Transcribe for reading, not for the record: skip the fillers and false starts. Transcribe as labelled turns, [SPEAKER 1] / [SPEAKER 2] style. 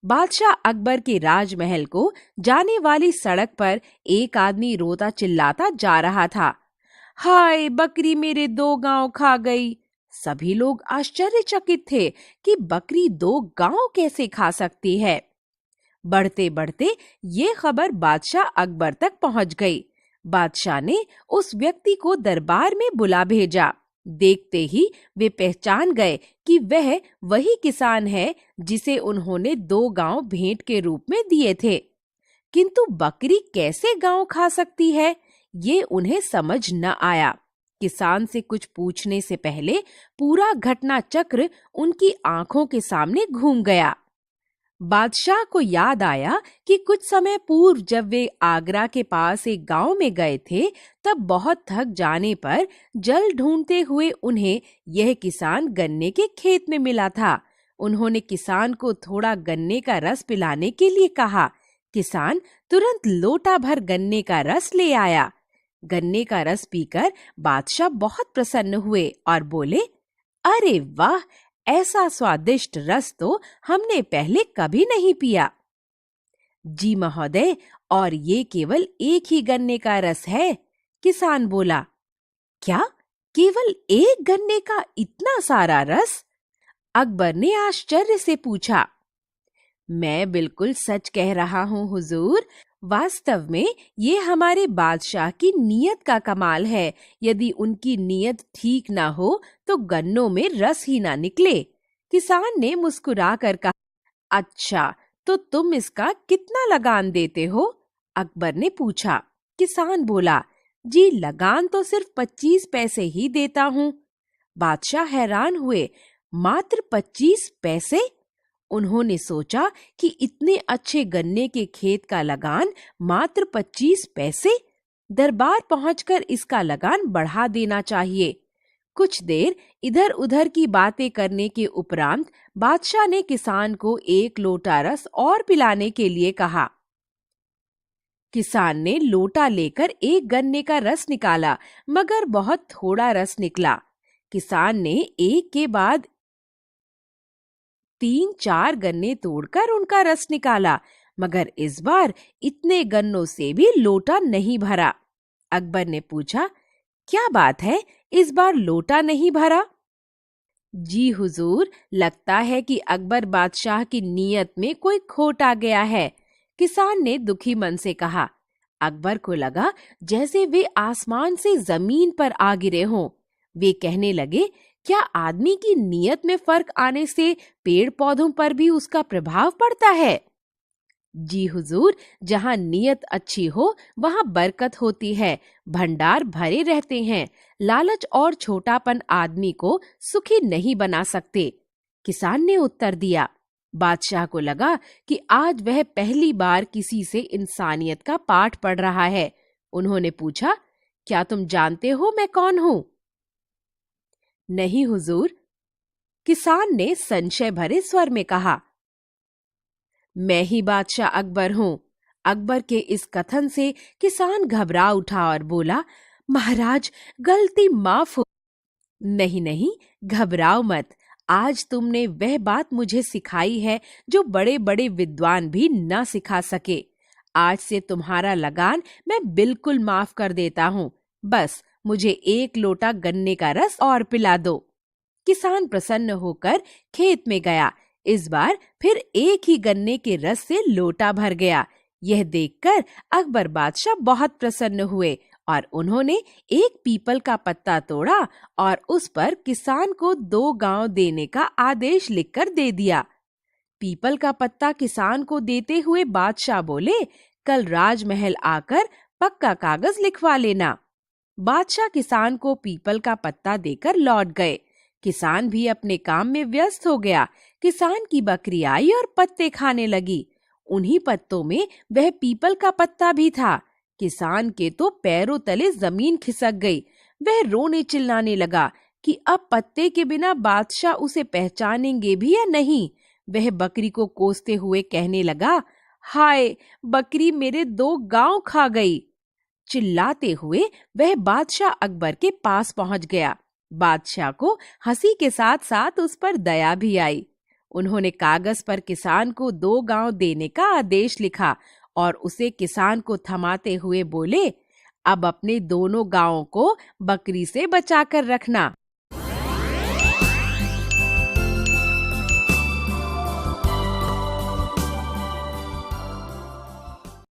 [SPEAKER 1] बादशाह अकबर के राजमहल को जाने वाली सड़क पर एक आदमी रोता चिल्लाता जा रहा था। हाय, बकरी मेरे 2 गांव खा गई। सभी लोग आश्चर्यचकित थे कि बकरी 2 गांव कैसे खा सकती है। बढ़ते बढ़ते ये खबर बादशाह अकबर तक पहुंच गई। बादशाह ने उस व्यक्ति को दरबार में बुला भेजा। देखते ही वे पहचान गए कि वह वही किसान है जिसे उन्होंने 2 गांव भेंट के रूप में दिए थे। किंतु बकरी कैसे गांव खा सकती है, ये उन्हें समझ न आया। किसान से कुछ पूछने से पहले पूरा घटना चक्र उनकी आंखों के सामने घूम गया। बादशाह को याद आया कि कुछ समय पूर्व जब वे आगरा के पास एक गांव में गए थे, तब बहुत थक जाने पर जल ढूंढते हुए उन्हें यह किसान गन्ने के खेत में मिला था। उन्होंने किसान को थोड़ा गन्ने का रस पिलाने के लिए कहा। किसान तुरंत लोटा भर गन्ने का रस ले आया। गन्ने का रस पीकर बादशाह बहुत प्रसन्न हुए और बोले, अरे वाह, ऐसा स्वादिष्ट रस तो हमने पहले कभी नहीं पिया। जी महोदय, और ये केवल एक ही गन्ने का रस है, किसान बोला। क्या, केवल एक गन्ने का इतना सारा रस? अकबर ने आश्चर्य से पूछा। मैं बिल्कुल सच कह रहा हूँ हुजूर। वास्तव में ये हमारे बादशाह की नीयत का कमाल है। यदि उनकी नीयत ठीक ना हो तो गन्नों में रस ही ना निकले। किसान ने मुस्कुरा कर कहा, अच्छा, तो तुम इसका कितना लगान देते हो? अकबर ने पूछा। किसान बोला, जी लगान तो सिर्फ 25 पैसे ही देता हूँ। बादशाह हैरान हुए, मात्र 25 पैसे? उन्होंने सोचा कि इतने अच्छे गन्ने के खेत का लगान मात्र 25 पैसे? दरबार पहुंचकर इसका लगान बढ़ा देना चाहिए। कुछ देर इधर उधर की बातें करने के उपरांत बादशाह ने किसान को 1 लोटा रस और पिलाने के लिए कहा। किसान ने लोटा लेकर एक गन्ने का रस निकाला, मगर बहुत थोड़ा रस निकला। किसान ने एक के बाद 3-4 गन्ने तोड़कर उनका रस निकाला, मगर इस बार इतने गन्नों से भी लोटा नहीं भरा। अकबर ने पूछा, क्या बात है, इस बार लोटा नहीं भरा? जी हुजूर, लगता है कि अकबर बादशाह की नीयत में कोई खोट आ गया है, किसान ने दुखी मन से कहा। अकबर को लगा जैसे वे आसमान से जमीन पर आ गिरे हों। वे कहने लगे, क्या आदमी की नीयत में फर्क आने से पेड़ पौधों पर भी उसका प्रभाव पड़ता है? जी हुजूर, जहाँ नीयत अच्छी हो वहाँ बरकत होती है, भंडार भरे रहते हैं। लालच और छोटापन आदमी को सुखी नहीं बना सकते, किसान ने उत्तर दिया। बादशाह को लगा कि आज वह पहली बार किसी से इंसानियत का पाठ पढ़ रहा है। उन्होंने पूछा, क्या तुम जानते हो मैं कौन हूँ? नहीं हुजूर, किसान ने संशय भरे स्वर में कहा। मैं ही बादशाह अकबर हूँ। अकबर के इस कथन से किसान घबरा उठा और बोला, महाराज, गलती माफ हो। नहीं नहीं, घबराओ मत। आज तुमने वह बात मुझे सिखाई है जो बड़े बड़े विद्वान भी न सिखा सके। आज से तुम्हारा लगान मैं बिल्कुल माफ कर देता हूँ। बस मुझे 1 लोटा गन्ने का रस और पिला दो। किसान प्रसन्न होकर खेत में गया। इस बार फिर एक ही गन्ने के रस से लोटा भर गया। यह देखकर अकबर बादशाह बहुत प्रसन्न हुए और उन्होंने एक पीपल का पत्ता तोड़ा और उस पर किसान को 2 गांव देने का आदेश लिखकर दे दिया। पीपल का पत्ता किसान को देते हुए बादशाह बोले, कल राजमहल आकर पक्का कागज लिखवा लेना। बादशाह किसान को पीपल का पत्ता देकर लौट गए। किसान भी अपने काम में व्यस्त हो गया। किसान की बकरी आई और पत्ते खाने लगी। उन्हीं पत्तों में वह पीपल का पत्ता भी था। किसान के तो पैरों तले जमीन खिसक गई। वह रोने चिल्लाने लगा कि अब पत्ते के बिना बादशाह उसे पहचानेंगे भी या नहीं। वह बकरी को कोसते हुए कहने लगा, हाय, बकरी मेरे 2 गांव खा गई। चिल्लाते हुए वह बादशाह अकबर के पास पहुंच गया। बादशाह को हंसी के साथ साथ उस पर दया भी आई। उन्होंने कागज पर किसान को 2 गांव देने का आदेश लिखा और उसे किसान को थमाते हुए बोले, अब अपने दोनों गांवों को बकरी से बचाकर रखना।